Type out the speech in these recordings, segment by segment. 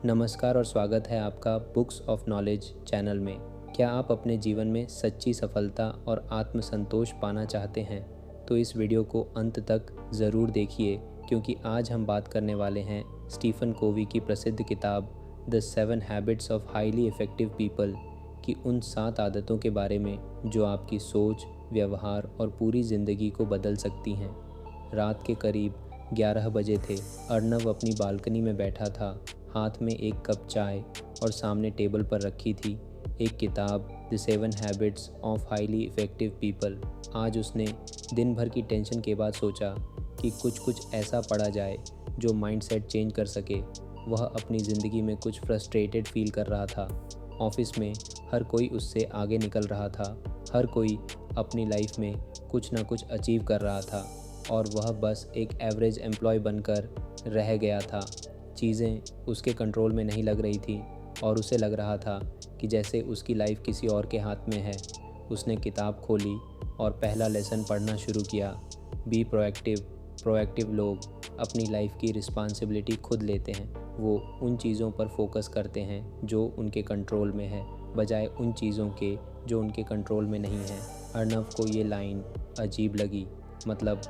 नमस्कार और स्वागत है आपका बुक्स ऑफ नॉलेज चैनल में। क्या आप अपने जीवन में सच्ची सफलता और आत्मसंतोष पाना चाहते हैं तो इस वीडियो को अंत तक ज़रूर देखिए, क्योंकि आज हम बात करने वाले हैं स्टीफन कोवी की प्रसिद्ध किताब the 7 habits of highly effective people की उन 7 आदतों के बारे में जो आपकी सोच, व्यवहार और पूरी ज़िंदगी को बदल सकती हैं। रात के करीब 11 बजे थे। अर्नव अपनी बालकनी में बैठा था, हाथ में एक कप चाय और सामने टेबल पर रखी थी एक किताब the 7 habits of highly effective people. आज उसने दिन भर की टेंशन के बाद सोचा कि कुछ ऐसा पढ़ा जाए जो माइंडसेट चेंज कर सके। वह अपनी ज़िंदगी में कुछ फ्रस्ट्रेटेड फील कर रहा था। ऑफिस में हर कोई उससे आगे निकल रहा था, हर कोई अपनी लाइफ में कुछ ना कुछ अचीव कर रहा था और वह बस एक एवरेज एम्प्लॉय बनकर रह गया था। चीज़ें उसके कंट्रोल में नहीं लग रही थी और उसे लग रहा था कि जैसे उसकी लाइफ किसी और के हाथ में है। उसने किताब खोली और पहला लेसन पढ़ना शुरू किया। बी प्रोएक्टिव लोग अपनी लाइफ की रिस्पॉन्सिबिलिटी खुद लेते हैं। वो उन चीज़ों पर फोकस करते हैं जो उनके कंट्रोल में है, बजाय उन चीज़ों के जो उनके कंट्रोल में नहीं है। अर्नव को ये लाइन अजीब लगी। मतलब,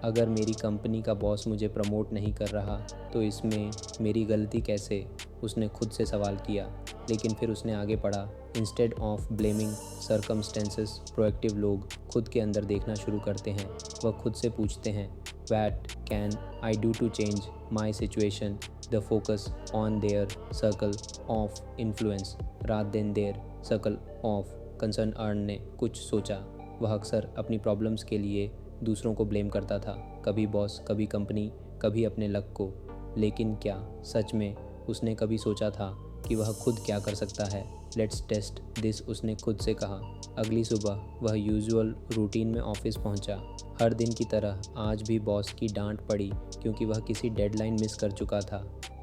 अगर मेरी कंपनी का बॉस मुझे प्रमोट नहीं कर रहा तो इसमें मेरी गलती कैसे? उसने खुद से सवाल किया। लेकिन फिर उसने आगे पढ़ा, instead of blaming circumstances, proactive लोग खुद के अंदर देखना शुरू करते हैं। वह खुद से पूछते हैं, what can I do to change my situation? The focus on their circle of influence rather than their circle of concern. अर्न ने कुछ सोचा। वह अक्सर अपनी प्रॉब्लम्स के लिए दूसरों को ब्लेम करता था, कभी बॉस, कभी कंपनी, कभी अपने लक को। लेकिन क्या सच में उसने कभी सोचा था कि वह खुद क्या कर सकता है? लेट्स टेस्ट दिस, उसने खुद से कहा। अगली सुबह वह यूजुअल रूटीन में ऑफिस पहुंचा। हर दिन की तरह आज भी बॉस की डांट पड़ी क्योंकि वह किसी डेडलाइन मिस कर चुका था।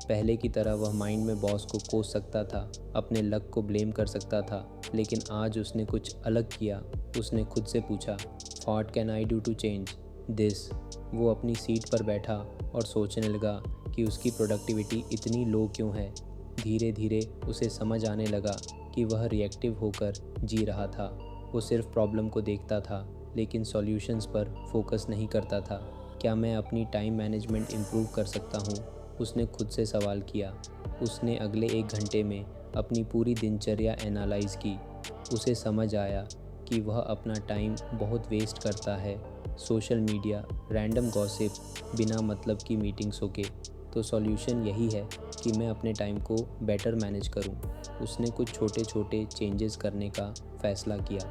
पहले की तरह वह माइंड में बॉस को कोस सकता था, अपने लक को ब्लेम कर सकता था। लेकिन आज उसने कुछ अलग किया। उसने खुद से पूछा, what can I do to change this? वो अपनी सीट पर बैठा और सोचने लगा कि उसकी प्रोडक्टिविटी इतनी लो क्यों है। धीरे धीरे उसे समझ आने लगा कि वह रिएक्टिव होकर जी रहा था। वो सिर्फ प्रॉब्लम को देखता था लेकिन सॉल्यूशंस पर फोकस नहीं करता था। क्या मैं अपनी टाइम मैनेजमेंट इम्प्रूव कर सकता हूँ? उसने खुद से सवाल किया। उसने अगले 1 घंटे में अपनी पूरी दिनचर्या एनालाइज की। उसे समझ आया कि वह अपना टाइम बहुत वेस्ट करता है, सोशल मीडिया, रैंडम गॉसिप, बिना मतलब की मीटिंग्सों के। तो सॉल्यूशन यही है कि मैं अपने टाइम को बेटर मैनेज करूं। उसने कुछ छोटे छोटे चेंजेस करने का फ़ैसला किया।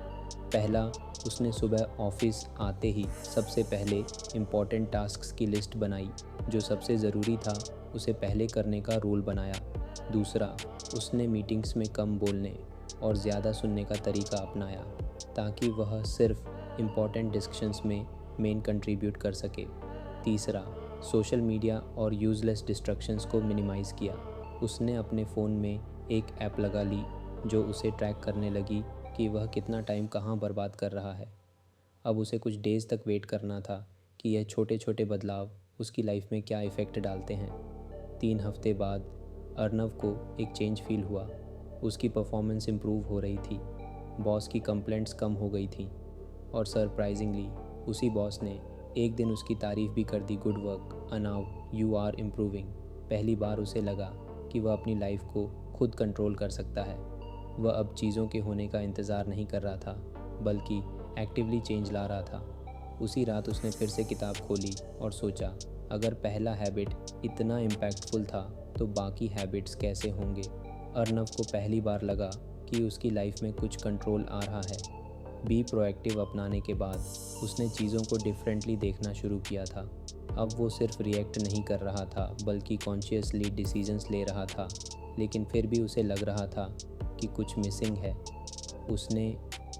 पहला, उसने सुबह ऑफिस आते ही सबसे पहले इम्पॉर्टेंट टास्क्स की लिस्ट बनाई। जो सबसे ज़रूरी था उसे पहले करने का रूल बनाया। दूसरा, उसने मीटिंग्स में कम बोलने और ज़्यादा सुनने का तरीका अपनाया ताकि वह सिर्फ इम्पॉर्टेंट डिस्कशंस में मेन कंट्रीब्यूट कर सके। तीसरा, सोशल मीडिया और यूज़लेस डिस्ट्रैक्शंस को मिनिमाइज़ किया। उसने अपने फ़ोन में एक ऐप लगा ली जो उसे ट्रैक करने लगी कि वह कितना टाइम कहाँ बर्बाद कर रहा है। अब उसे कुछ डेज़ तक वेट करना था कि यह छोटे छोटे बदलाव उसकी लाइफ में क्या इफ़ेक्ट डालते हैं। 3 हफ्ते बाद अर्नव को एक चेंज फील हुआ। उसकी परफॉर्मेंस इम्प्रूव हो रही थी, बॉस की कंप्लेंट्स कम हो गई थी और सरप्राइजिंगली उसी बॉस ने एक दिन उसकी तारीफ़ भी कर दी। Good work Arnav, you are improving. पहली बार उसे लगा कि वह अपनी लाइफ को खुद कंट्रोल कर सकता है। वह अब चीज़ों के होने का इंतज़ार नहीं कर रहा था, बल्कि एक्टिवली चेंज ला रहा था। उसी रात उसने फिर से किताब खोली और सोचा, अगर पहला हैबिट इतना इम्पैक्टफुल था तो बाकी हैबिट्स कैसे होंगे? अर्नव को पहली बार लगा कि उसकी लाइफ में कुछ कंट्रोल आ रहा है। बी प्रोएक्टिव अपनाने के बाद उसने चीज़ों को डिफरेंटली देखना शुरू किया था। अब वो सिर्फ रिएक्ट नहीं कर रहा था बल्कि कॉन्शियसली डिसीजंस ले रहा था। लेकिन फिर भी उसे लग रहा था कि कुछ मिसिंग है। उसने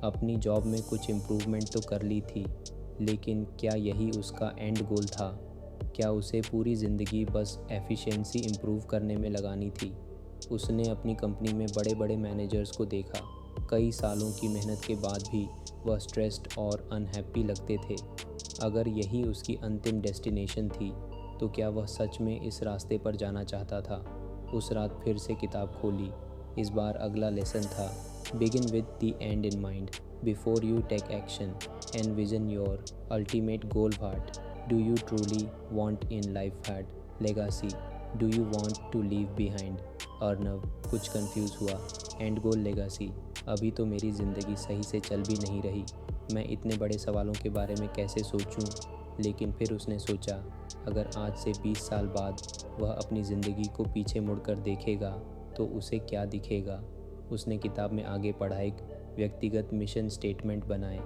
अपनी जॉब में कुछ इम्प्रूवमेंट तो कर ली थी, लेकिन क्या यही उसका एंड गोल था? क्या उसे पूरी ज़िंदगी बस एफिशिएंसी इम्प्रूव करने में लगानी थी? उसने अपनी कंपनी में बड़े बड़े मैनेजर्स को देखा। कई सालों की मेहनत के बाद भी वह स्ट्रेस्ड और अनहैप्पी लगते थे। अगर यही उसकी अंतिम डेस्टिनेशन थी तो क्या वह सच में इस रास्ते पर जाना चाहता था? उस रात फिर से किताब खोली। इस बार अगला लेसन था, begin with the end in mind before you take action, envision your ultimate goal what do you truly want in life had legacy do you want to leave behind. Arnav कुछ कंफ्यूज हुआ। And goal legacy, अभी तो मेरी ज़िंदगी सही से चल भी नहीं रही, मैं इतने बड़े सवालों के बारे में कैसे सोचूं। लेकिन फिर उसने सोचा, अगर आज से 20 साल बाद वह अपनी ज़िंदगी को पीछे मुड़कर देखेगा तो उसे क्या दिखेगा। उसने किताब में आगे पढ़ा, एक व्यक्तिगत मिशन स्टेटमेंट बनाए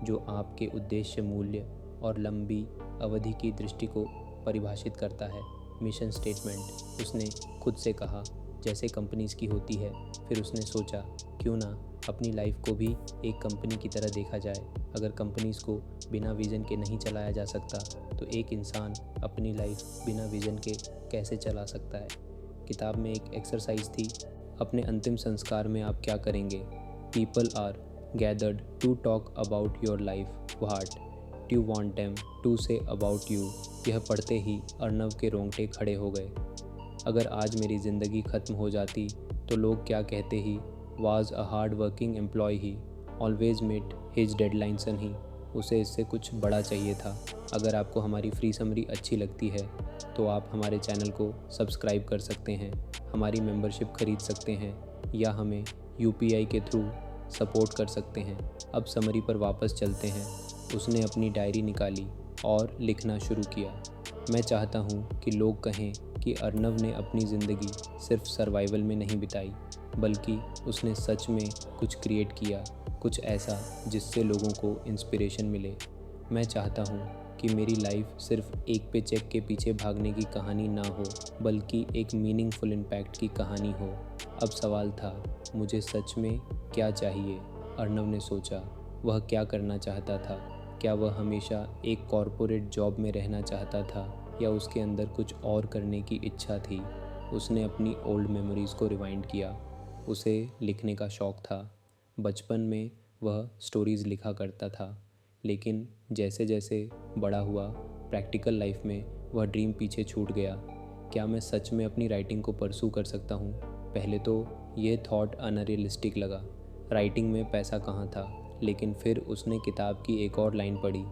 जो आपके उद्देश्य, मूल्य और लंबी अवधि की दृष्टि को परिभाषित करता है। मिशन स्टेटमेंट, उसने खुद से कहा, जैसे कंपनीज़ की होती है। फिर उसने सोचा, क्यों ना अपनी लाइफ को भी एक कंपनी की तरह देखा जाए। अगर कंपनीज़ को बिना विज़न के नहीं चलाया जा सकता तो एक इंसान अपनी लाइफ बिना विज़न के कैसे चला सकता है। किताब में एक एक्सरसाइज थी, अपने अंतिम संस्कार में आप क्या करेंगे। People are gathered to talk about your life, what do you want them to say about you. यह पढ़ते ही अर्नव के रोंगटे खड़े हो गए। अगर आज मेरी ज़िंदगी ख़त्म हो जाती तो लोग क्या कहते he, was a hard working employee he, always met his deadlines ही। उसे इससे कुछ बड़ा चाहिए था। अगर आपको हमारी फ्री समरी अच्छी लगती है तो आप हमारे चैनल को सब्सक्राइब कर सकते हैं, हमारी मेंबरशिप खरीद सकते हैं या हमें UPI के थ्रू सपोर्ट कर सकते हैं। अब समरी पर वापस चलते हैं। उसने अपनी डायरी निकाली और लिखना शुरू किया। मैं चाहता हूँ कि लोग कहें कि अर्नव ने अपनी ज़िंदगी सिर्फ सर्वाइवल में नहीं बिताई, बल्कि उसने सच में कुछ क्रिएट किया, कुछ ऐसा जिससे लोगों को इंस्पिरेशन मिले। मैं चाहता हूँ कि मेरी लाइफ सिर्फ एक पेचेक के पीछे भागने की कहानी ना हो, बल्कि एक मीनिंगफुल इम्पैक्ट की कहानी हो। अब सवाल था, मुझे सच में क्या चाहिए। अर्नव ने सोचा, वह क्या करना चाहता था। क्या वह हमेशा एक कॉरपोरेट जॉब में रहना चाहता था या उसके अंदर कुछ और करने की इच्छा थी। उसने अपनी ओल्ड मेमोरीज़ को रिवाइंड किया। उसे लिखने का शौक़ था। बचपन में वह स्टोरीज़ लिखा करता था, लेकिन जैसे जैसे बड़ा हुआ, प्रैक्टिकल लाइफ में वह ड्रीम पीछे छूट गया। क्या मैं सच में अपनी राइटिंग को परसू कर सकता हूँ। पहले तो ये थॉट अनरियलिस्टिक लगा, राइटिंग में पैसा कहाँ था। लेकिन फिर उसने किताब की एक और लाइन पढ़ी,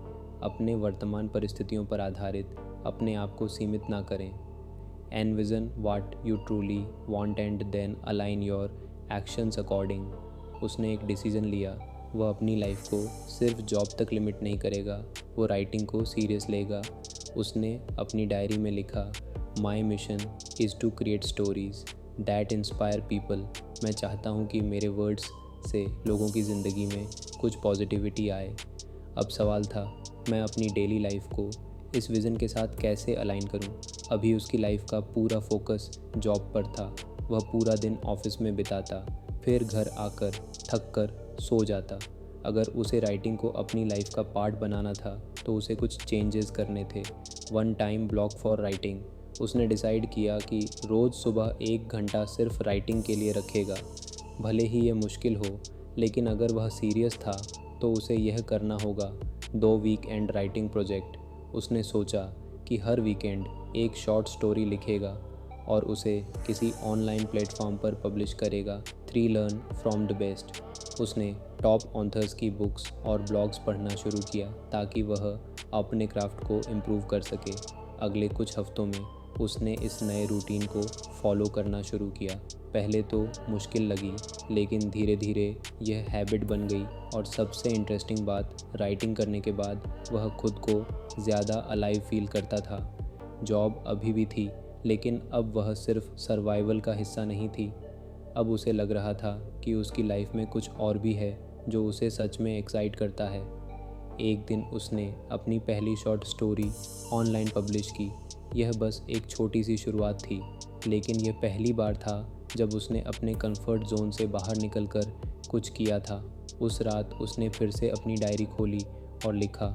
अपने वर्तमान परिस्थितियों पर आधारित अपने आप को सीमित ना करें। Envision what you truly want and then align your actions according. उसने एक डिसीज़न लिया, वह अपनी लाइफ को सिर्फ जॉब तक लिमिट नहीं करेगा, वो राइटिंग को सीरियस लेगा। उसने अपनी डायरी में लिखा, my mission is to create stories that inspire people. मैं चाहता हूँ कि मेरे वर्ड्स से लोगों की ज़िंदगी में कुछ पॉजिटिविटी आए। अब सवाल था, मैं अपनी डेली लाइफ को इस विज़न के साथ कैसे अलाइन करूं। अभी उसकी लाइफ का पूरा फोकस जॉब पर था। वह पूरा दिन ऑफिस में बिताता, फिर घर आकर थक कर सो जाता। अगर उसे राइटिंग को अपनी लाइफ का पार्ट बनाना था तो उसे कुछ चेंजेस करने थे। 1 टाइम ब्लॉक फॉर राइटिंग। उसने डिसाइड किया कि रोज़ सुबह 1 घंटा सिर्फ राइटिंग के लिए रखेगा। भले ही ये मुश्किल हो, लेकिन अगर वह सीरियस था तो उसे यह करना होगा। 2 वीकेंड राइटिंग प्रोजेक्ट। उसने सोचा कि हर वीकेंड एक शॉर्ट स्टोरी लिखेगा और उसे किसी ऑनलाइन प्लेटफॉर्म पर पब्लिश करेगा। 3 लर्न फ्रॉम द बेस्ट। उसने टॉप ऑथर्स की बुक्स और ब्लॉग्स पढ़ना शुरू किया ताकि वह अपने क्राफ्ट को इम्प्रूव कर सके। अगले कुछ हफ्तों में उसने इस नए रूटीन को फॉलो करना शुरू किया। पहले तो मुश्किल लगी, लेकिन धीरे धीरे यह हैबिट बन गई। और सबसे इंटरेस्टिंग बात, राइटिंग करने के बाद वह खुद को ज़्यादा अलाइव फील करता था। जॉब अभी भी थी, लेकिन अब वह सिर्फ सर्वाइवल का हिस्सा नहीं थी। अब उसे लग रहा था कि उसकी लाइफ में कुछ और भी है जो उसे सच में एक्साइट करता है। एक दिन उसने अपनी पहली शॉर्ट स्टोरी ऑनलाइन पब्लिश की। यह बस एक छोटी सी शुरुआत थी, लेकिन यह पहली बार था जब उसने अपने कंफर्ट जोन से बाहर निकलकर कुछ किया था। उस रात उसने फिर से अपनी डायरी खोली और लिखा,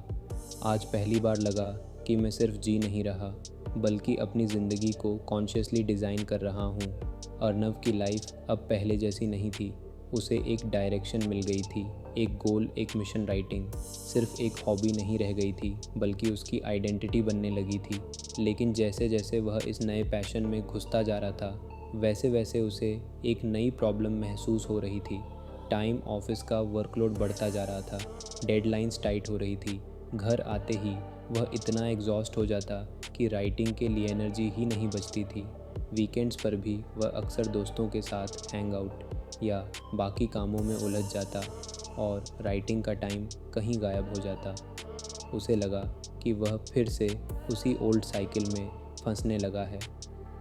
आज पहली बार लगा कि मैं सिर्फ जी नहीं रहा, बल्कि अपनी ज़िंदगी को कॉन्शियसली डिज़ाइन कर रहा हूँ। अर्नव की लाइफ अब पहले जैसी नहीं थी। उसे एक डायरेक्शन मिल गई थी, एक गोल, एक मिशन। राइटिंग सिर्फ एक हॉबी नहीं रह गई थी, बल्कि उसकी आइडेंटिटी बनने लगी थी। लेकिन जैसे जैसे वह इस नए पैशन में घुसता जा रहा था, वैसे वैसे उसे एक नई प्रॉब्लम महसूस हो रही थी। टाइम ऑफिस का वर्कलोड बढ़ता जा रहा था, डेडलाइंस टाइट हो रही थी। घर आते ही वह इतना एग्जॉस्ट हो जाता कि राइटिंग के लिए एनर्जी ही नहीं बचती थी। वीकेंड्स पर भी वह अक्सर दोस्तों के साथ हैंग आउट या बाकी कामों में उलझ जाता और राइटिंग का टाइम कहीं गायब हो जाता। उसे लगा कि वह फिर से उसी ओल्ड साइकिल में फंसने लगा है।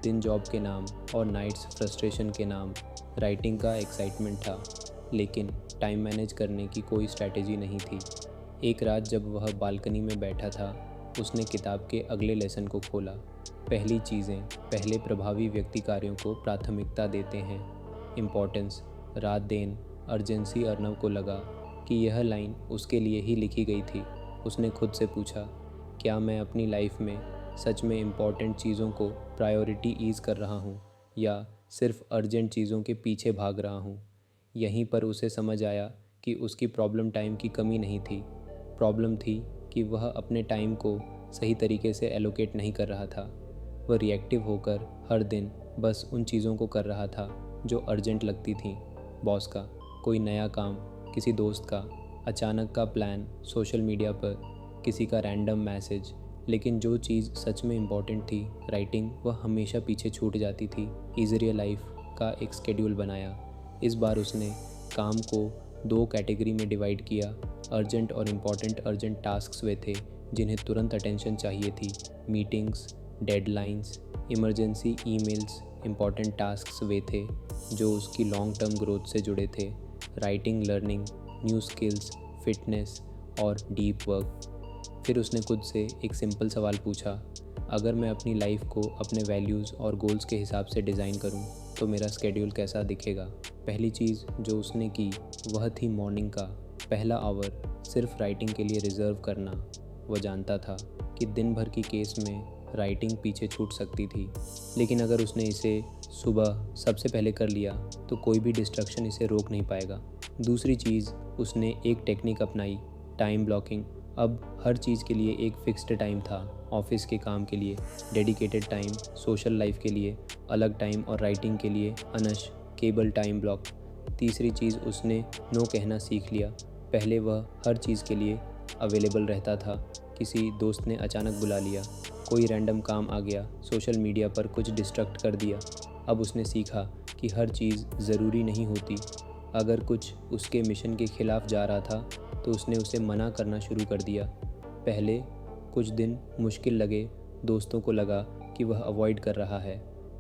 दिन जॉब के नाम और नाइट्स फ्रस्ट्रेशन के नाम। राइटिंग का एक्साइटमेंट था, लेकिन टाइम मैनेज करने की कोई स्ट्रैटेजी नहीं थी। एक रात जब वह बालकनी में बैठा था, उसने किताब के अगले लेसन को खोला। पहली चीज़ें पहले प्रभावी व्यक्ति कार्यों को प्राथमिकता देते हैं। इम्पोर्टेंस, रात दिन, अर्जेंसी। अर्नव को लगा कि यह लाइन उसके लिए ही लिखी गई थी। उसने खुद से पूछा, क्या मैं अपनी लाइफ में सच में इम्पॉर्टेंट चीज़ों को प्रायोरिटी ईज़ कर रहा हूँ या सिर्फ अर्जेंट चीज़ों के पीछे भाग रहा हूँ। यहीं पर उसे समझ आया कि उसकी प्रॉब्लम टाइम की कमी नहीं थी। प्रॉब्लम थी कि वह अपने टाइम को सही तरीके से एलोकेट नहीं कर रहा था। वह रिएक्टिव होकर हर दिन बस उन चीज़ों को कर रहा था जो अर्जेंट लगती थीं। बॉस का कोई नया काम, किसी दोस्त का अचानक का प्लान, सोशल मीडिया पर किसी का रैंडम मैसेज। लेकिन जो चीज़ सच में इम्पॉर्टेंट थी, राइटिंग, वह हमेशा पीछे छूट जाती थी। ईज़ियर लाइफ का एक स्केड्यूल बनाया। इस बार उसने काम को 2 कैटेगरी में डिवाइड किया। अर्जेंट और इम्पॉर्टेंट। अर्जेंट टास्क्स वे थे जिन्हें तुरंत अटेंशन चाहिए थी, meetings, deadlines, emergency emails. Important tasks वे थे जो उसकी लॉन्ग टर्म ग्रोथ से जुड़े थे, writing, learning, new skills, fitness और डीप वर्क। फिर उसने खुद से एक सिंपल सवाल पूछा, अगर मैं अपनी लाइफ को अपने वैल्यूज़ और गोल्स के हिसाब से डिज़ाइन करूं, तो मेरा स्केड्यूल कैसा दिखेगा। पहली चीज़ जो उसने की वह थी मॉर्निंग का पहला आवर सिर्फ राइटिंग के लिए रिज़र्व करना। वह जानता था कि दिन भर की केस में राइटिंग पीछे छूट सकती थी, लेकिन अगर उसने इसे सुबह सबसे पहले कर लिया तो कोई भी डिस्ट्रक्शन इसे रोक नहीं पाएगा। दूसरी चीज़, उसने एक टेक्निक अपनाई, टाइम ब्लॉकिंग। अब हर चीज़ के लिए एक फिक्स्ड टाइम था। ऑफिस के काम के लिए डेडिकेटेड टाइम, सोशल लाइफ के लिए अलग टाइम और राइटिंग के लिए केबल टाइम ब्लॉक। तीसरी चीज़, उसने नो कहना सीख लिया। पहले वह हर चीज़ के लिए अवेलेबल रहता था। किसी दोस्त ने अचानक बुला लिया, कोई रैंडम काम आ गया, सोशल मीडिया पर कुछ डिस्ट्रैक्ट कर दिया। अब उसने सीखा कि हर चीज़ ज़रूरी नहीं होती। अगर कुछ उसके मिशन के ख़िलाफ़ जा रहा था तो उसने उसे मना करना शुरू कर दिया। पहले कुछ दिन मुश्किल लगे। दोस्तों को लगा कि वह अवॉइड कर रहा है,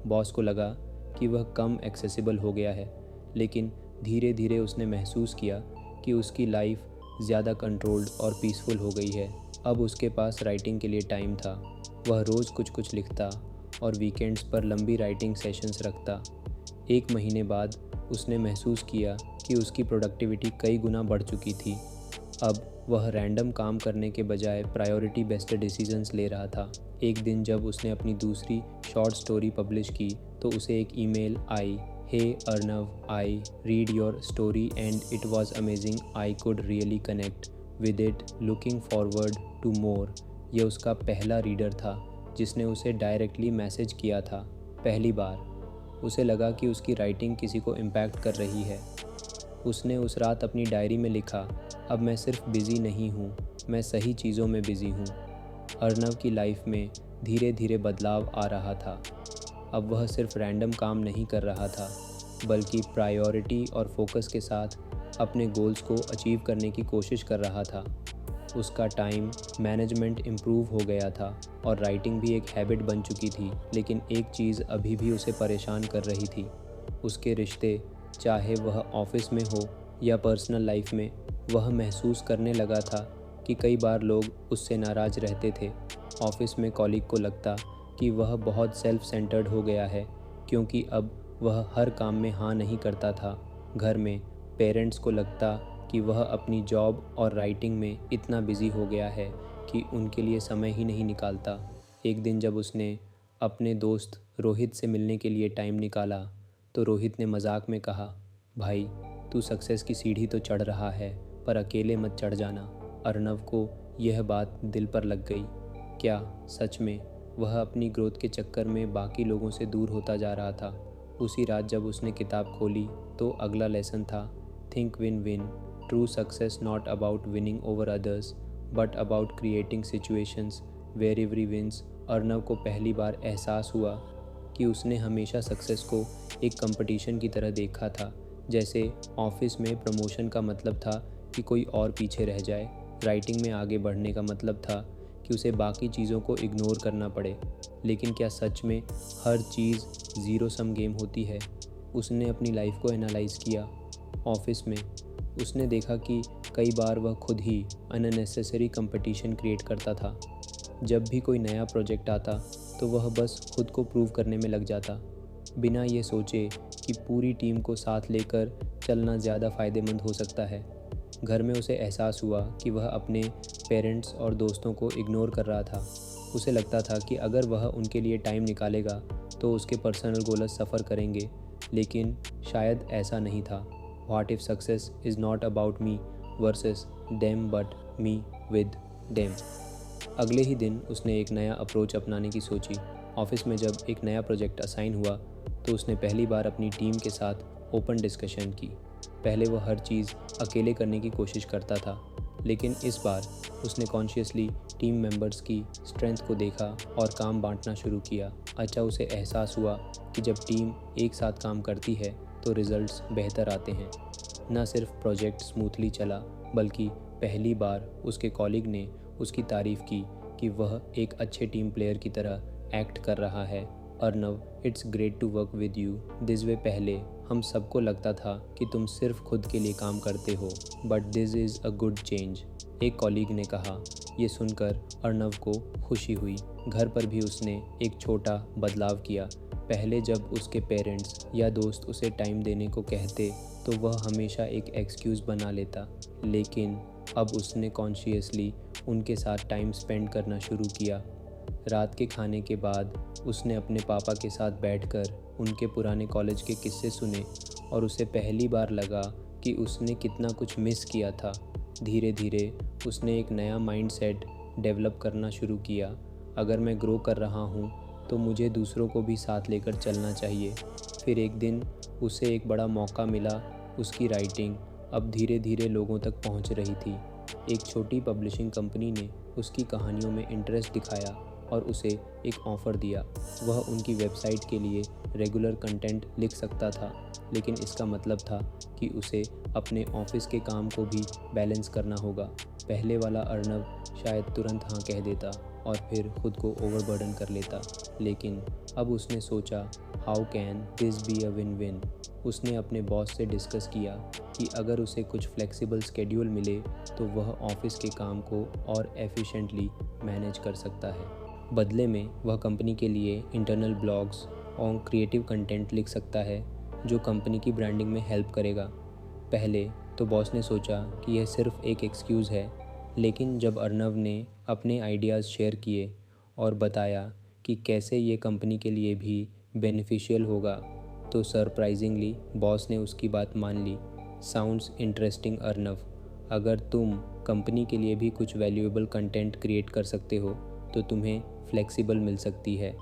बॉस को लगा कि वह कम एक्सेसिबल हो गया है, लेकिन धीरे धीरे उसने महसूस किया कि उसकी लाइफ ज़्यादा कंट्रोल्ड और पीसफुल हो गई है। अब उसके पास राइटिंग के लिए टाइम था। वह रोज़ कुछ कुछ लिखता और वीकेंड्स पर लंबी राइटिंग सेशंस रखता। 1 महीने बाद उसने महसूस किया कि उसकी प्रोडक्टिविटी कई गुना बढ़ चुकी थी। अब वह रैंडम काम करने के बजाय प्रायोरिटी बेस्ड डिसीजंस ले रहा था। एक दिन जब उसने अपनी दूसरी शॉर्ट स्टोरी पब्लिश की तो उसे एक ईमेल आई, hey Arnav, I read your story and it was amazing, I could really connect with it, looking forward to more. यह उसका पहला रीडर था जिसने उसे डायरेक्टली मैसेज किया था। पहली बार उसे लगा कि उसकी राइटिंग किसी को इम्पैक्ट कर रही है। उसने उस रात अपनी डायरी में लिखा, अब मैं सिर्फ बिज़ी नहीं हूँ, मैं सही चीज़ों में बिज़ी हूँ। अर्नव की लाइफ में धीरे धीरे बदलाव आ रहा था। अब वह सिर्फ रैंडम काम नहीं कर रहा था, बल्कि प्रायोरिटी और फोकस के साथ अपने गोल्स को अचीव करने की कोशिश कर रहा था। उसका टाइम मैनेजमेंट इम्प्रूव हो गया था और राइटिंग भी एक हैबिट बन चुकी थी। लेकिन एक चीज़ अभी भी उसे परेशान कर रही थी, उसके रिश्ते, चाहे वह ऑफिस में हो या पर्सनल लाइफ में। वह महसूस करने लगा था कि कई बार लोग उससे नाराज़ रहते थे। ऑफिस में कॉलीग को लगता कि वह बहुत सेल्फ सेंटर्ड हो गया है क्योंकि अब वह हर काम में हाँ नहीं करता था। घर में पेरेंट्स को लगता कि वह अपनी जॉब और राइटिंग में इतना बिज़ी हो गया है कि उनके लिए समय ही नहीं निकालता। एक दिन जब उसने अपने दोस्त रोहित से मिलने के लिए टाइम निकाला तो रोहित ने मजाक में कहा, भाई तू सक्सेस की सीढ़ी तो चढ़ रहा है पर अकेले मत चढ़ जाना। अर्नव को यह बात दिल पर लग गई। क्या सच में वह अपनी ग्रोथ के चक्कर में बाकी लोगों से दूर होता जा रहा था? उसी रात जब उसने किताब खोली तो अगला लेसन था think win win, true success not about winning over others but about creating situations where every wins. Arnav को पहली बार एहसास हुआ कि उसने हमेशा सक्सेस को एक कंपटीशन की तरह देखा था। जैसे ऑफिस में प्रमोशन का मतलब था कि कोई और पीछे रह जाए, राइटिंग में आगे बढ़ने का मतलब था कि उसे बाकी चीज़ों को इग्नोर करना पड़े। लेकिन क्या सच में हर चीज़ ज़ीरो सम गेम होती है? उसने अपनी लाइफ को एनालाइज किया। ऑफिस में उसने देखा कि कई बार वह खुद ही अननेसेसरी कंपटीशन क्रिएट करता था। जब भी कोई नया प्रोजेक्ट आता तो वह बस खुद को प्रूव करने में लग जाता, बिना ये सोचे कि पूरी टीम को साथ लेकर चलना ज़्यादा फ़ायदेमंद हो सकता है। घर में उसे एहसास हुआ कि वह अपने पेरेंट्स और दोस्तों को इग्नोर कर रहा था। उसे लगता था कि अगर वह उनके लिए टाइम निकालेगा तो उसके पर्सनल गोल्स सफ़र करेंगे, लेकिन शायद ऐसा नहीं था। What if success is not about me versus them but me with them. अगले ही दिन उसने एक नया अप्रोच अपनाने की सोची। ऑफिस में जब एक नया प्रोजेक्ट असाइन हुआ तो उसने पहली बार अपनी टीम के साथ ओपन डिस्कशन की। पहले वह हर चीज़ अकेले करने की कोशिश करता था, लेकिन इस बार उसने कॉन्शियसली टीम मेंबर्स की स्ट्रेंथ को देखा और काम बांटना शुरू किया। अच्छा, उसे एहसास हुआ कि जब टीम एक साथ काम करती है तो रिजल्ट्स बेहतर आते हैं। न सिर्फ प्रोजेक्ट स्मूथली चला, बल्कि पहली बार उसके कॉलीग ने उसकी तारीफ़ की कि वह एक अच्छे टीम प्लेयर की तरह एक्ट कर रहा है। Arnav, it's great to work with you this way. पहले हम सबको लगता था कि तुम सिर्फ खुद के लिए काम करते हो, but this is a good change, एक कॉलीग ने कहा। ये सुनकर अर्नव को खुशी हुई। घर पर भी उसने एक छोटा बदलाव किया। पहले जब उसके पेरेंट्स या दोस्त उसे टाइम देने को कहते तो वह हमेशा एक एक्सक्यूज़ बना लेता, लेकिन अब उसने कॉन्शियसली उनके साथ टाइम स्पेंड करना शुरू किया। रात के खाने के बाद उसने अपने पापा के साथ बैठकर उनके पुराने कॉलेज के किस्से सुने और उसे पहली बार लगा कि उसने कितना कुछ मिस किया था। धीरे धीरे उसने एक नया माइंडसेट डेवलप करना शुरू किया। अगर मैं ग्रो कर रहा हूँ तो मुझे दूसरों को भी साथ लेकर चलना चाहिए। फिर एक दिन उसे एक बड़ा मौका मिला। उसकी राइटिंग अब धीरे धीरे लोगों तक पहुँच रही थी। एक छोटी पब्लिशिंग कंपनी ने उसकी कहानियों में इंटरेस्ट दिखाया और उसे एक ऑफ़र दिया। वह उनकी वेबसाइट के लिए रेगुलर कंटेंट लिख सकता था, लेकिन इसका मतलब था कि उसे अपने ऑफिस के काम को भी बैलेंस करना होगा। पहले वाला अर्नव शायद तुरंत हाँ कह देता और फिर खुद को ओवरबर्डन कर लेता, लेकिन अब उसने सोचा, how can this be a win win. उसने अपने बॉस से डिस्कस किया कि अगर उसे कुछ फ्लेक्सिबल स्केड्यूल मिले तो वह ऑफिस के काम को और एफिशिएंटली मैनेज कर सकता है। बदले में वह कंपनी के लिए इंटरनल ब्लॉग्स और क्रिएटिव कंटेंट लिख सकता है जो कंपनी की ब्रांडिंग में हेल्प करेगा। पहले तो बॉस ने सोचा कि यह सिर्फ एक एक्सक्यूज़ है, लेकिन जब अर्नव ने अपने आइडियाज़ शेयर किए और बताया कि कैसे ये कंपनी के लिए भी बेनिफिशियल होगा, तो सरप्राइजिंगली बॉस ने उसकी बात मान ली। साउंड्स इंटरेस्टिंग अर्नव, अगर तुम कंपनी के लिए भी कुछ वैल्यूएबल कंटेंट क्रिएट कर सकते हो तो तुम्हें फ्लेक्सिबल मिल सकती है।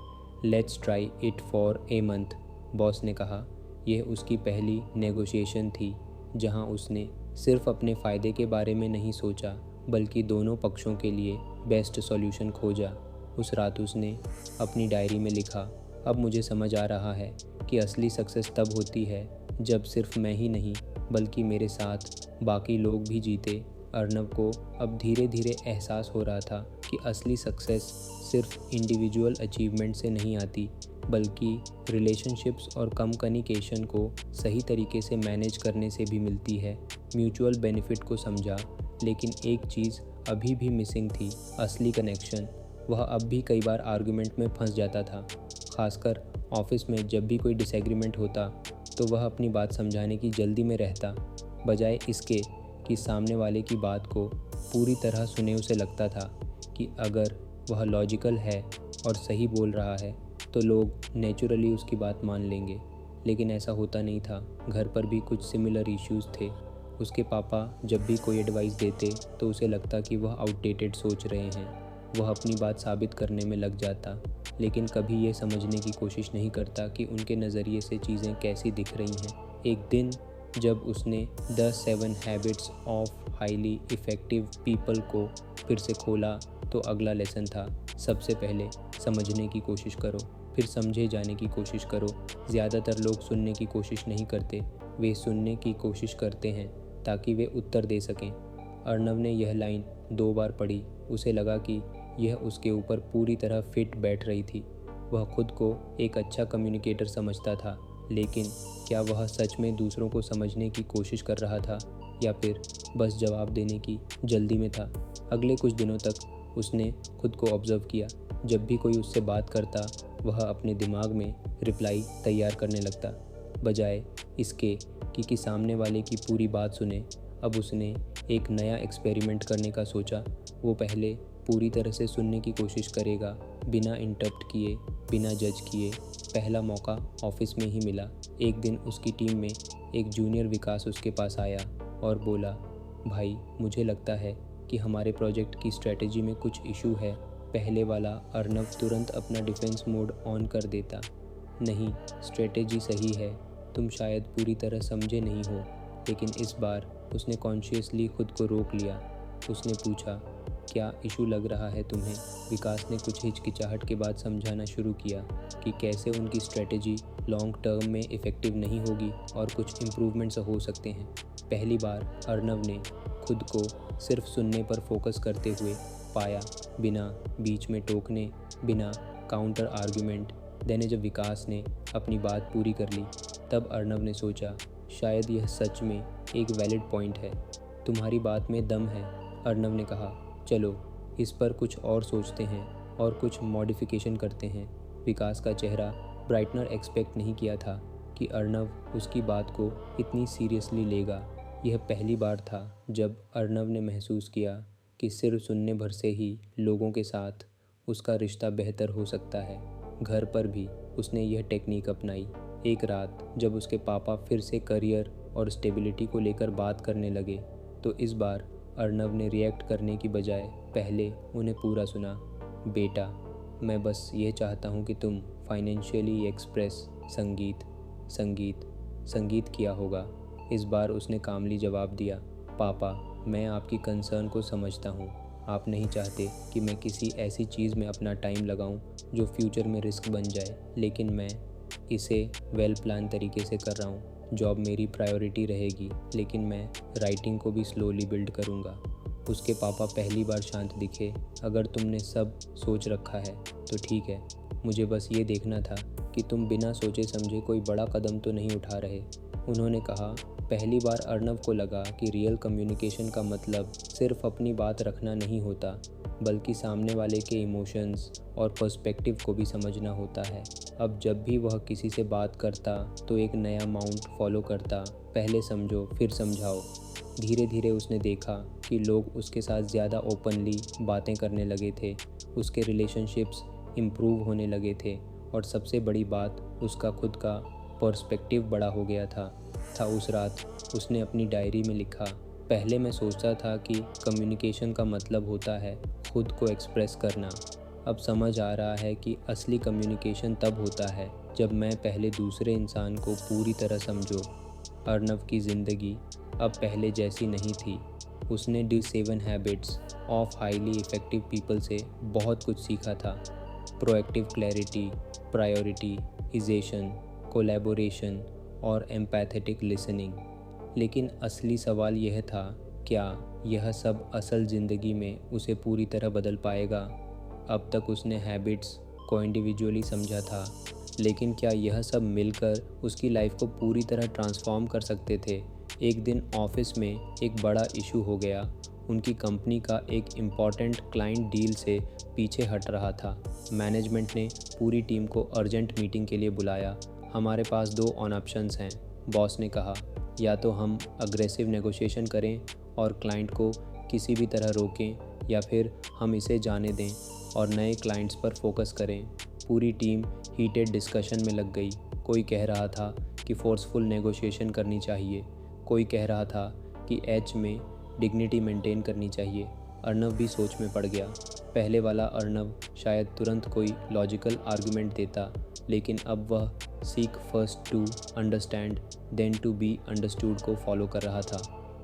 Let's try it for a month, boss ने कहा। यह उसकी पहली नेगोशिएशन थी जहां उसने सिर्फ अपने फ़ायदे के बारे में नहीं सोचा, बल्कि दोनों पक्षों के लिए बेस्ट सॉल्यूशन खोजा। उस रात उसने अपनी डायरी में लिखा, अब मुझे समझ आ रहा है कि असली सक्सेस तब होती है जब सिर्फ मैं ही नहीं बल्कि मेरे साथ बाकी लोग भी जीते। अर्नव को अब धीरे धीरे एहसास हो रहा था कि असली सक्सेस सिर्फ इंडिविजुअल अचीवमेंट से नहीं आती, बल्कि रिलेशनशिप्स और कम्युनिकेशन को सही तरीके से मैनेज करने से भी मिलती है। म्यूचुअल बेनिफिट को समझा, लेकिन एक चीज़ अभी भी मिसिंग थी, असली कनेक्शन। वह अब भी कई बार आर्गुमेंट में फंस जाता था, खासकर ऑफिस में जब भी कोई डिसएग्रीमेंट होता तो वह अपनी बात समझाने की जल्दी में रहता, बजाय इसके कि सामने वाले की बात को पूरी तरह सुने। उसे लगता था कि अगर वह लॉजिकल है और सही बोल रहा है तो लोग नेचुरली उसकी बात मान लेंगे, लेकिन ऐसा होता नहीं था। घर पर भी कुछ सिमिलर इश्यूज़ थे। उसके पापा जब भी कोई एडवाइस देते तो उसे लगता कि वह आउटडेटेड सोच रहे हैं। वह अपनी बात साबित करने में लग जाता, लेकिन कभी ये समझने की कोशिश नहीं करता कि उनके नज़रिए से चीज़ें कैसी दिख रही हैं। एक दिन जब उसने the 7 habits of highly effective people को फिर से खोला तो अगला लेसन था, सबसे पहले समझने की कोशिश करो, फिर समझे जाने की कोशिश करो। ज़्यादातर लोग सुनने की कोशिश नहीं करते, वे सुनने की कोशिश करते हैं ताकि वे उत्तर दे सकें। अर्नव ने यह लाइन 2 बार पढ़ी। उसे लगा कि यह उसके ऊपर पूरी तरह फिट बैठ रही थी। वह खुद को एक अच्छा कम्युनिकेटर समझता था, लेकिन क्या वह सच में दूसरों को समझने की कोशिश कर रहा था या फिर बस जवाब देने की जल्दी में था? अगले कुछ दिनों तक उसने खुद को ऑब्जर्व किया। जब भी कोई उससे बात करता, वह अपने दिमाग में रिप्लाई तैयार करने लगता, बजाय इसके कि सामने वाले की पूरी बात सुने। अब उसने एक नया एक्सपेरिमेंट करने का सोचा। वो पहले पूरी तरह से सुनने की कोशिश करेगा, बिना इंटरप्ट किए, बिना जज किए। पहला मौका ऑफिस में ही मिला। एक दिन उसकी टीम में एक जूनियर विकास उसके पास आया और बोला, भाई मुझे लगता है कि हमारे प्रोजेक्ट की स्ट्रेटजी में कुछ इशू है। पहले वाला अर्नव तुरंत अपना डिफेंस मोड ऑन कर देता। नहीं, स्ट्रेटजी सही है, तुम शायद पूरी तरह समझे नहीं हो। लेकिन इस बार उसने कॉन्शियसली खुद को रोक लिया। उसने पूछा, क्या इशू लग रहा है तुम्हें? विकास ने कुछ हिचकिचाहट के बाद समझाना शुरू किया कि कैसे उनकी स्ट्रेटजी लॉन्ग टर्म में इफ़ेक्टिव नहीं होगी और कुछ इम्प्रूवमेंट्स हो सकते हैं। पहली बार अर्नव ने खुद को सिर्फ सुनने पर फोकस करते हुए पाया, बिना बीच में टोकने, बिना काउंटर आर्ग्यूमेंट। देने जब विकास ने अपनी बात पूरी कर ली, तब अर्नव ने सोचा, शायद यह सच में एक वैलिड पॉइंट है। तुम्हारी बात में दम है, अर्नव ने कहा। चलो इस पर कुछ और सोचते हैं और कुछ मॉडिफिकेशन करते हैं। विकास का चेहरा ब्राइटनर एक्सपेक्ट नहीं किया था कि अर्नव उसकी बात को इतनी सीरियसली लेगा। यह पहली बार था जब अर्नव ने महसूस किया कि सिर्फ सुनने भर से ही लोगों के साथ उसका रिश्ता बेहतर हो सकता है। घर पर भी उसने यह टेक्निक अपनाई। एक रात जब उसके पापा फिर से करियर और स्टेबिलिटी को लेकर बात करने लगे, तो इस बार अर्नव ने रिएक्ट करने की बजाय पहले उन्हें पूरा सुना। बेटा, मैं बस ये चाहता हूँ कि तुम फाइनेंशियली एक्सप्रेस संगीत संगीत संगीत किया होगा। इस बार उसने कामली जवाब दिया, पापा, मैं आपकी कंसर्न को समझता हूँ। आप नहीं चाहते कि मैं किसी ऐसी चीज़ में अपना टाइम लगाऊं जो फ्यूचर में रिस्क बन जाए, लेकिन मैं इसे वेल प्लान तरीके से कर रहा हूँ। जॉब मेरी प्रायोरिटी रहेगी, लेकिन मैं राइटिंग को भी स्लोली बिल्ड करूँगा। उसके पापा पहली बार शांत दिखे। अगर तुमने सब सोच रखा है तो ठीक है, मुझे बस ये देखना था कि तुम बिना सोचे समझे कोई बड़ा कदम तो नहीं उठा रहे, उन्होंने कहा। पहली बार अर्नव को लगा कि रियल कम्युनिकेशन का मतलब सिर्फ अपनी बात रखना नहीं होता, बल्कि सामने वाले के इमोशंस और पर्सपेक्टिव को भी समझना होता है। अब जब भी वह किसी से बात करता तो एक नया माउंट फॉलो करता, पहले समझो फिर समझाओ। धीरे धीरे उसने देखा कि लोग उसके साथ ज़्यादा ओपनली बातें करने लगे थे, उसके रिलेशनशिप्स इम्प्रूव होने लगे थे और सबसे बड़ी बात, उसका खुद का पर्सपेक्टिव बड़ा हो गया था। उस रात उसने अपनी डायरी में लिखा, पहले मैं सोचता था कि कम्युनिकेशन का मतलब होता है खुद को एक्सप्रेस करना। अब समझ आ रहा है कि असली कम्युनिकेशन तब होता है जब मैं पहले दूसरे इंसान को पूरी तरह समझो। अर्नव की ज़िंदगी अब पहले जैसी नहीं थी। उसने the 7 habits of highly effective people से बहुत कुछ सीखा था। प्रोएक्टिव क्लैरिटी, प्रायोरिटीज़ेशन, कोलैबोरेशन और एम्पैथेटिक लिसनिंग। लेकिन असली सवाल यह था, क्या यह सब असल ज़िंदगी में उसे पूरी तरह बदल पाएगा? अब तक उसने हैबिट्स को इंडिविजुअली समझा था, लेकिन क्या यह सब मिलकर उसकी लाइफ को पूरी तरह ट्रांसफॉर्म कर सकते थे? एक दिन ऑफिस में एक बड़ा इशू हो गया। उनकी कंपनी का एक इम्पॉर्टेंट क्लाइंट डील से पीछे हट रहा था। मैनेजमेंट ने पूरी टीम को अर्जेंट मीटिंग के लिए बुलाया। हमारे पास 2 ऑप्शंस हैं, बॉस ने कहा। या तो हम अग्रेसिव नेगोशिएशन करें और क्लाइंट को किसी भी तरह रोकें, या फिर हम इसे जाने दें और नए क्लाइंट्स पर फोकस करें। पूरी टीम हीटेड डिस्कशन में लग गई। कोई कह रहा था कि फोर्सफुल नेगोशिएशन करनी चाहिए, कोई कह रहा था कि एच में डिग्निटी मेंटेन करनी चाहिए। अर्नव भी सोच में पड़ गया। पहले वाला अर्नव शायद तुरंत कोई लॉजिकल आर्गुमेंट देता, लेकिन अब वह seek first to understand then to be understood को फॉलो कर रहा था।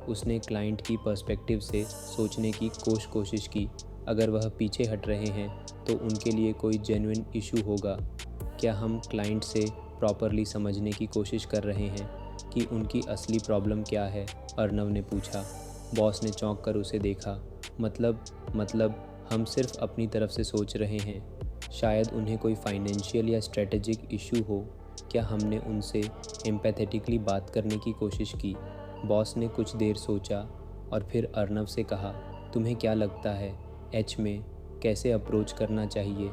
उसने क्लाइंट की पर्सपेक्टिव से सोचने की कोशिश की। अगर वह पीछे हट रहे हैं तो उनके लिए कोई जेन्युइन इशू होगा। क्या हम क्लाइंट से प्रॉपरली समझने की कोशिश कर रहे हैं कि उनकी असली प्रॉब्लम क्या है? अर्नव ने पूछा। बॉस ने चौंक कर उसे देखा। मतलब हम सिर्फ अपनी तरफ से सोच रहे हैं। शायद उन्हें कोई फाइनेंशियल या स्ट्रेटेजिक इशू हो। क्या हमने उनसे एम्पैथेटिकली बात करने की कोशिश की? बॉस ने कुछ देर सोचा और फिर अर्नव से कहा, तुम्हें क्या लगता है एच में कैसे अप्रोच करना चाहिए?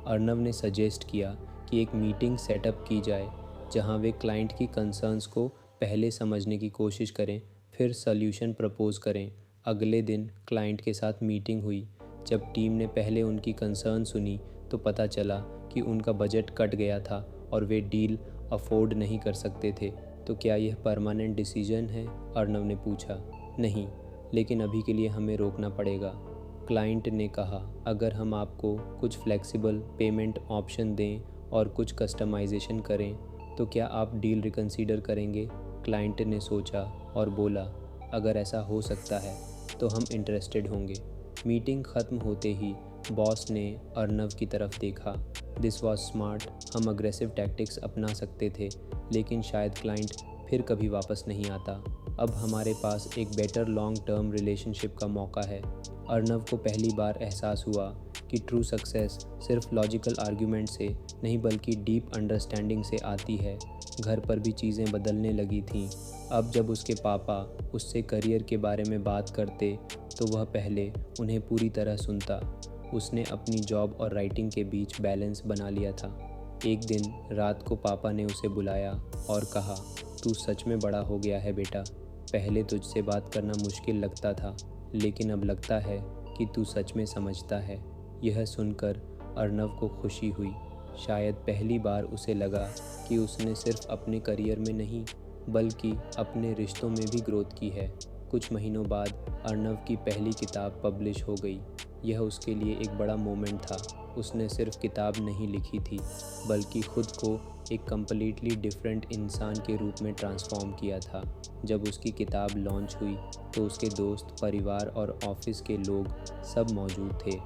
अर्नव ने सजेस्ट किया कि एक मीटिंग सेटअप की जाए जहां वे क्लाइंट की कंसर्न्स को पहले समझने की कोशिश करें, फिर सॉल्यूशन प्रपोज करें। अगले दिन क्लाइंट के साथ मीटिंग हुई। जब टीम ने पहले उनकी कंसर्न सुनी तो पता चला कि उनका बजट कट गया था और वे डील अफोर्ड नहीं कर सकते थे। तो क्या यह परमानेंट डिसीजन है? अर्नव ने पूछा। नहीं, लेकिन अभी के लिए हमें रोकना पड़ेगा। क्लाइंट ने कहा, अगर हम आपको कुछ फ्लेक्सिबल पेमेंट ऑप्शन दें और कुछ कस्टमाइजेशन करें तो क्या आप डील रिकंसीडर करेंगे? क्लाइंट ने सोचा और बोला, अगर ऐसा हो सकता है तो हम इंटरेस्टेड होंगे। मीटिंग ख़त्म होते ही बॉस ने अर्नव की तरफ देखा। This was smart. हम अग्रेसिव टैक्टिक्स अपना सकते थे, लेकिन शायद क्लाइंट फिर कभी वापस नहीं आता। अब हमारे पास एक बेटर लॉन्ग टर्म रिलेशनशिप का मौका है। अर्नव को पहली बार एहसास हुआ कि ट्रू सक्सेस सिर्फ लॉजिकल आर्ग्यूमेंट से नहीं बल्कि डीप अंडरस्टैंडिंग से आती है। घर पर भी चीज़ें बदलने लगी थीं। अब जब उसके पापा उससे करियर के बारे में बात करते तो वह पहले उन्हें पूरी तरह सुनता। उसने अपनी जॉब और राइटिंग के बीच बैलेंस बना लिया था। एक दिन रात को पापा ने उसे बुलाया और कहा, तू सच में बड़ा हो गया है बेटा। पहले तुझसे बात करना मुश्किल लगता था, लेकिन अब लगता है कि तू सच में समझता है। यह सुनकर अर्नव को खुशी हुई। शायद पहली बार उसे लगा कि उसने सिर्फ अपने करियर में नहीं बल्कि अपने रिश्तों में भी ग्रोथ की है। कुछ महीनों बाद अर्नव की पहली किताब पब्लिश हो गई। यह उसके लिए एक बड़ा मोमेंट था। उसने सिर्फ किताब नहीं लिखी थी बल्कि खुद को एक कम्प्लीटली डिफरेंट इंसान के रूप में ट्रांसफॉर्म किया था। जब उसकी किताब लॉन्च हुई तो उसके दोस्त, परिवार और ऑफिस के लोग सब मौजूद थे।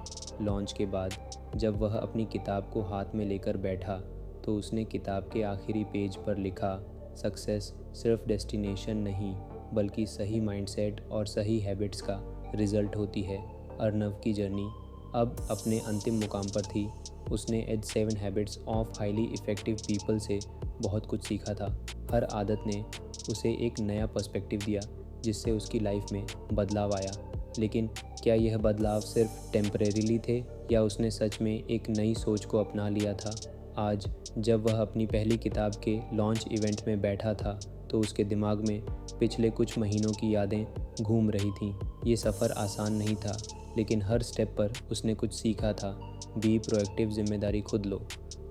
लॉन्च के बाद जब वह अपनी किताब को हाथ में लेकर बैठा तो उसने किताब के आखिरी पेज पर लिखा, सक्सेस सिर्फ डेस्टिनेशन नहीं बल्कि सही माइंडसेट और सही हैबिट्स का रिज़ल्ट होती है। अर्नव की जर्नी अब अपने अंतिम मुकाम पर थी। उसने एज 7 habits of highly effective people से बहुत कुछ सीखा था। हर आदत ने उसे एक नया पर्सपेक्टिव दिया जिससे उसकी लाइफ में बदलाव आया। लेकिन क्या यह बदलाव सिर्फ टेम्परेरीली थे या उसने सच में एक नई सोच को अपना लिया था? आज जब वह अपनी पहली किताब के लॉन्च इवेंट में बैठा था तो उसके दिमाग में पिछले कुछ महीनों की यादें घूम रही थीं। ये सफ़र आसान नहीं था, लेकिन हर स्टेप पर उसने कुछ सीखा था। बी प्रोएक्टिव, जिम्मेदारी खुद लो।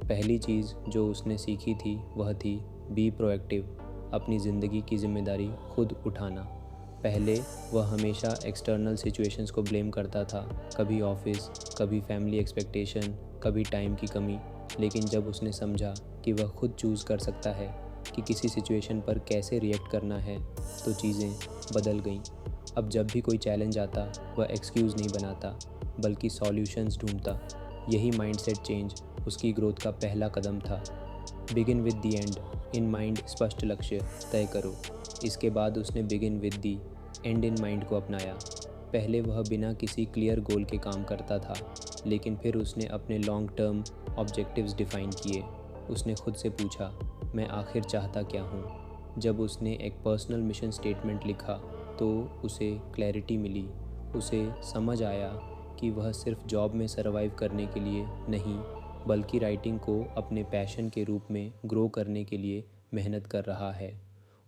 पहली चीज़ जो उसने सीखी थी वह थी बी प्रोएक्टिव, अपनी ज़िंदगी की जिम्मेदारी खुद उठाना। पहले वह हमेशा एक्सटर्नल सिचुएशंस को ब्लेम करता था, कभी ऑफिस, कभी फैमिली एक्सपेक्टेशन, कभी टाइम की कमी। लेकिन जब उसने समझा कि वह खुद चूज़ कर सकता है कि किसी सिचुएशन पर कैसे रिएक्ट करना है तो चीज़ें बदल गईं। अब जब भी कोई चैलेंज आता वह एक्सक्यूज़ नहीं बनाता बल्कि सॉल्यूशंस ढूंढता। यही माइंडसेट चेंज उसकी ग्रोथ का पहला कदम था। Begin with the end in mind, स्पष्ट लक्ष्य तय करो। इसके बाद उसने begin with the end in mind को अपनाया। पहले वह बिना किसी क्लियर गोल के काम करता था, लेकिन फिर उसने अपने लॉन्ग टर्म ऑब्जेक्टिव्स डिफ़ाइन किए। उसने खुद से पूछा, मैं आखिर चाहता क्या हूँ? जब उसने एक पर्सनल मिशन स्टेटमेंट लिखा तो उसे क्लैरिटी मिली। उसे समझ आया कि वह सिर्फ जॉब में सर्वाइव करने के लिए नहीं बल्कि राइटिंग को अपने पैशन के रूप में ग्रो करने के लिए मेहनत कर रहा है।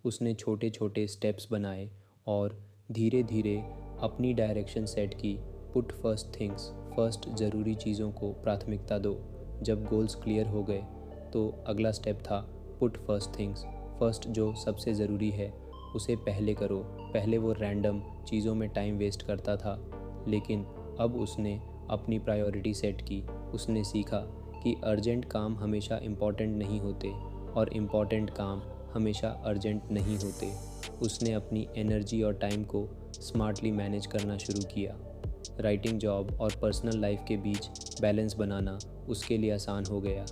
उसने छोटे छोटे स्टेप्स बनाए और धीरे धीरे अपनी डायरेक्शन सेट की। पुट फर्स्ट थिंग्स फर्स्ट, ज़रूरी चीज़ों को प्राथमिकता दो। जब गोल्स क्लियर हो गए तो अगला स्टेप था पुट फर्स्ट थिंग्स फर्स्ट, जो सबसे ज़रूरी है उसे पहले करो। पहले वो रैंडम चीज़ों में टाइम वेस्ट करता था, लेकिन अब उसने अपनी प्रायोरिटी सेट की। उसने सीखा कि अर्जेंट काम हमेशा इम्पॉर्टेंट नहीं होते और इम्पॉर्टेंट काम हमेशा अर्जेंट नहीं होते। उसने अपनी एनर्जी और टाइम को स्मार्टली मैनेज करना शुरू किया। राइटिंग जॉब और पर्सनल लाइफ के बीच बैलेंस बनाना उसके लिए आसान हो गया।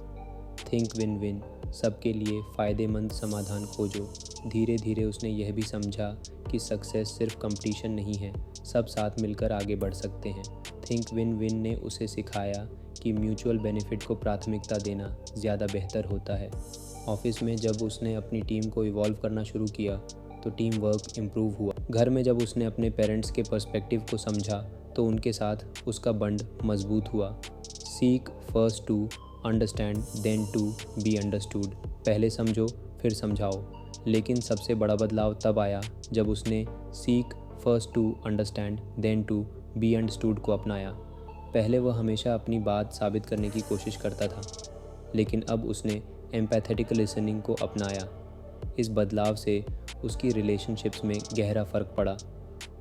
थिंक विन विन, सबके लिए फ़ायदेमंद समाधान खोजो। धीरे धीरे उसने यह भी समझा कि सक्सेस सिर्फ कंपटीशन नहीं है, सब साथ मिलकर आगे बढ़ सकते हैं। थिंक विन विन ने उसे सिखाया कि म्यूचुअल बेनिफिट को प्राथमिकता देना ज़्यादा बेहतर होता है। ऑफिस में जब उसने अपनी टीम को इवॉल्व करना शुरू किया तो टीम वर्क इम्प्रूव हुआ। घर में जब उसने अपने पेरेंट्स के पर्सपेक्टिव को समझा तो उनके साथ उसका बंड मजबूत हुआ। Seek first to understand then to be understood, पहले समझो फिर समझाओ। लेकिन सबसे बड़ा बदलाव तब आया जब उसने seek first to understand then to be understood को अपनाया। पहले वह हमेशा अपनी बात साबित करने की कोशिश करता था, लेकिन अब उसने एम्पैथेटिक लिसनिंग को अपनाया। इस बदलाव से उसकी रिलेशनशिप्स में गहरा फ़र्क पड़ा।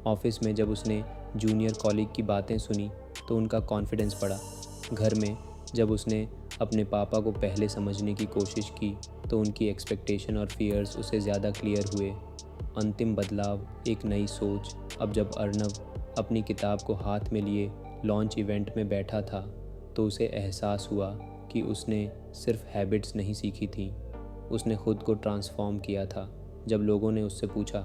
ऑफिस में जब उसने जूनियर कॉलीग की बातें सुनी तो उनका कॉन्फिडेंस बढ़ा। घर में जब उसने अपने पापा को पहले समझने की कोशिश की तो उनकी एक्सपेक्टेशन और फियर्स उसे ज़्यादा क्लियर हुए। अंतिम बदलाव एक नई सोच। अब जब अर्नव अपनी किताब को हाथ में लिए लॉन्च इवेंट में बैठा था तो उसे एहसास हुआ कि उसने सिर्फ हैबिट्स नहीं सीखी थी, उसने खुद को ट्रांसफॉर्म किया था। जब लोगों ने उससे पूछा,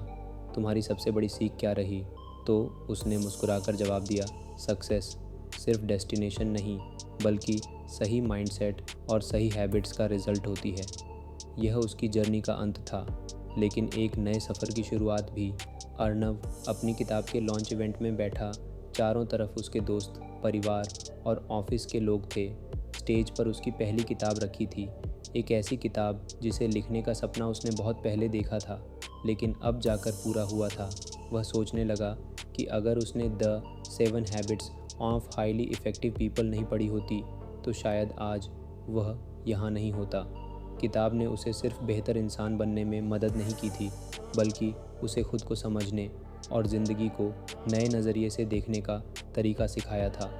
तुम्हारी सबसे बड़ी सीख क्या रही, तो उसने मुस्कुराकर जवाब दिया, सक्सेस सिर्फ डेस्टिनेशन नहीं बल्कि सही माइंडसेट और सही हैबिट्स का रिज़ल्ट होती है। यह उसकी जर्नी का अंत था, लेकिन एक नए सफ़र की शुरुआत भी। अर्नव अपनी किताब के लॉन्च इवेंट में बैठा, चारों तरफ उसके दोस्त, परिवार और ऑफिस के लोग थे। स्टेज पर उसकी पहली किताब रखी थी, एक ऐसी किताब जिसे लिखने का सपना उसने बहुत पहले देखा था, लेकिन अब जाकर पूरा हुआ था। वह सोचने लगा कि अगर उसने the 7 habits of highly effective people नहीं पढ़ी होती तो शायद आज वह यहाँ नहीं होता। किताब ने उसे सिर्फ बेहतर इंसान बनने में मदद नहीं की थी, बल्कि उसे खुद को समझने और ज़िंदगी को नए नज़रिए से देखने का तरीका सिखाया था।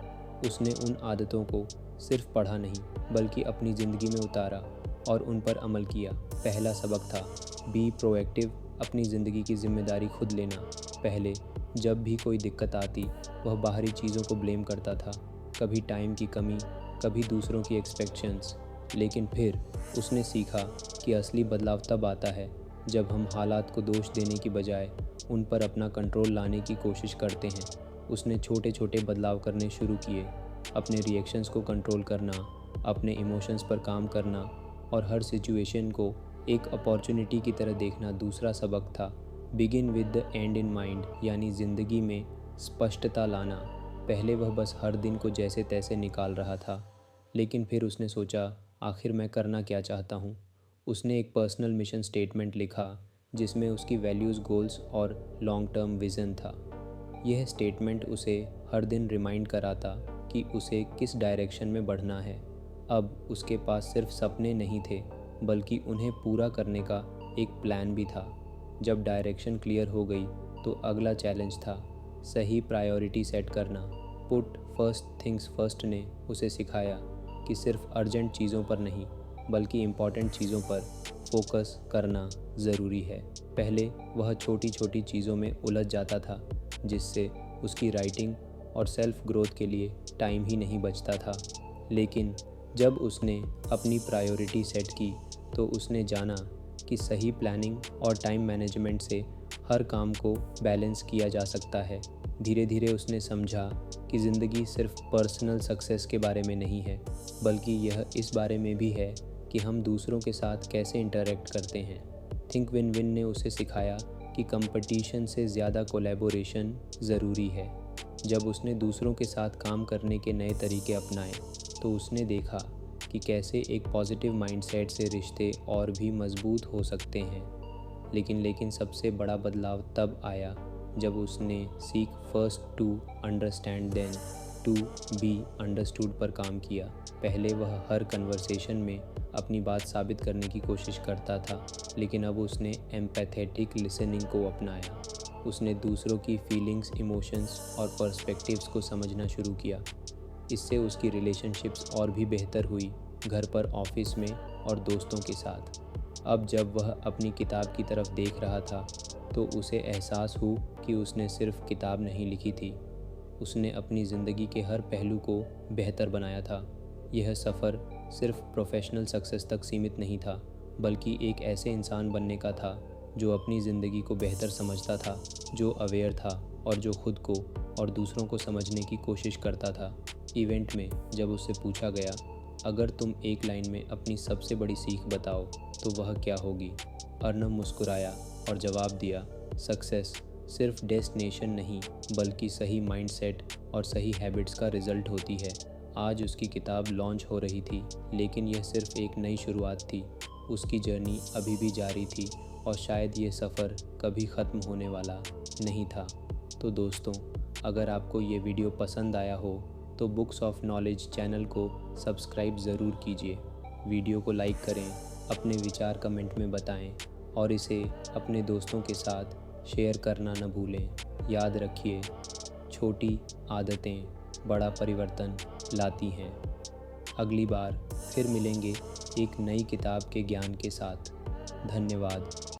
उसने उन आदतों को सिर्फ पढ़ा नहीं बल्कि अपनी ज़िंदगी में उतारा और उन पर अमल किया। पहला सबक था बी प्रोएक्टिव, अपनी ज़िंदगी की जिम्मेदारी खुद लेना। पहले जब भी कोई दिक्कत आती वह बाहरी चीज़ों को ब्लेम करता था, कभी टाइम की कमी, कभी दूसरों की एक्सपेक्टेशंस। लेकिन फिर उसने सीखा कि असली बदलाव तब आता है जब हम हालात को दोष देने की बजाय उन पर अपना कंट्रोल लाने की कोशिश करते हैं। उसने छोटे छोटे बदलाव करने शुरू किए, अपने रिएक्शंस को कंट्रोल करना, अपने इमोशंस पर काम करना और हर सिचुएशन को एक अपॉर्चुनिटी की तरह देखना। दूसरा सबक था begin with the end in mind, यानी ज़िंदगी में स्पष्टता लाना। पहले वह बस हर दिन को जैसे तैसे निकाल रहा था, लेकिन फिर उसने सोचा, आखिर मैं करना क्या चाहता हूँ। उसने एक पर्सनल मिशन स्टेटमेंट लिखा जिसमें उसकी वैल्यूज़, गोल्स और लॉन्ग टर्म विज़न था। यह स्टेटमेंट उसे हर दिन रिमाइंड कराता कि उसे किस डायरेक्शन में बढ़ना है। अब उसके पास सिर्फ सपने नहीं थे बल्कि उन्हें पूरा करने का एक प्लान भी था। जब डायरेक्शन क्लियर हो गई तो अगला चैलेंज था सही प्रायोरिटी सेट करना। पुट फर्स्ट थिंग्स फर्स्ट ने उसे सिखाया कि सिर्फ अर्जेंट चीज़ों पर नहीं बल्कि इम्पॉर्टेंट चीज़ों पर फोकस करना ज़रूरी है। पहले वह छोटी छोटी चीज़ों में उलझ जाता था जिससे उसकी राइटिंग और सेल्फ ग्रोथ के लिए टाइम ही नहीं बचता था। लेकिन जब उसने अपनी प्रायोरिटी सेट की तो उसने जाना कि सही प्लानिंग और टाइम मैनेजमेंट से हर काम को बैलेंस किया जा सकता है। धीरे धीरे उसने समझा कि ज़िंदगी सिर्फ पर्सनल सक्सेस के बारे में नहीं है बल्कि यह इस बारे में भी है कि हम दूसरों के साथ कैसे इंटरैक्ट करते हैं। थिंक विन विन ने उसे सिखाया कि कंपटीशन से ज़्यादा कोलैबोरेशन ज़रूरी है। जब उसने दूसरों के साथ काम करने के नए तरीके अपनाए तो उसने देखा कि कैसे एक पॉजिटिव माइंडसेट से रिश्ते और भी मजबूत हो सकते हैं। लेकिन सबसे बड़ा बदलाव तब आया जब उसने seek first to understand then to be understood पर काम किया। पहले वह हर कन्वर्सेशन में अपनी बात साबित करने की कोशिश करता था, लेकिन अब उसने एम्पैथेटिक लिसनिंग को अपनाया। उसने दूसरों की फीलिंग्स, इमोशंस और पर्सपेक्टिव्स को समझना शुरू किया। इससे उसकी रिलेशनशिप्स और भी बेहतर हुई, घर पर, ऑफिस में और दोस्तों के साथ। अब जब वह अपनी किताब की तरफ देख रहा था तो उसे एहसास हुआ कि उसने सिर्फ किताब नहीं लिखी थी, उसने अपनी ज़िंदगी के हर पहलू को बेहतर बनाया था। यह सफ़र सिर्फ प्रोफेशनल सक्सेस तक सीमित नहीं था, बल्कि एक ऐसे इंसान बनने का था जो अपनी ज़िंदगी को बेहतर समझता था, जो अवेयर था और जो खुद को और दूसरों को समझने की कोशिश करता था। इवेंट में जब उससे पूछा गया, अगर तुम एक लाइन में अपनी सबसे बड़ी सीख बताओ तो वह क्या होगी, अर्नब मुस्कुराया और जवाब दिया, सक्सेस सिर्फ डेस्टिनेशन नहीं बल्कि सही माइंडसेट और सही हैबिट्स का रिज़ल्ट होती है। आज उसकी किताब लॉन्च हो रही थी, लेकिन यह सिर्फ एक नई शुरुआत थी। उसकी जर्नी अभी भी जारी थी और शायद ये सफ़र कभी ख़त्म होने वाला नहीं था। तो दोस्तों, अगर आपको ये वीडियो पसंद आया हो तो बुक्स ऑफ नॉलेज चैनल को सब्सक्राइब ज़रूर कीजिए। वीडियो को लाइक करें, अपने विचार कमेंट में बताएं और इसे अपने दोस्तों के साथ शेयर करना न भूलें। याद रखिए, छोटी आदतें बड़ा परिवर्तन लाती हैं। अगली बार फिर मिलेंगे एक नई किताब के ज्ञान के साथ। धन्यवाद।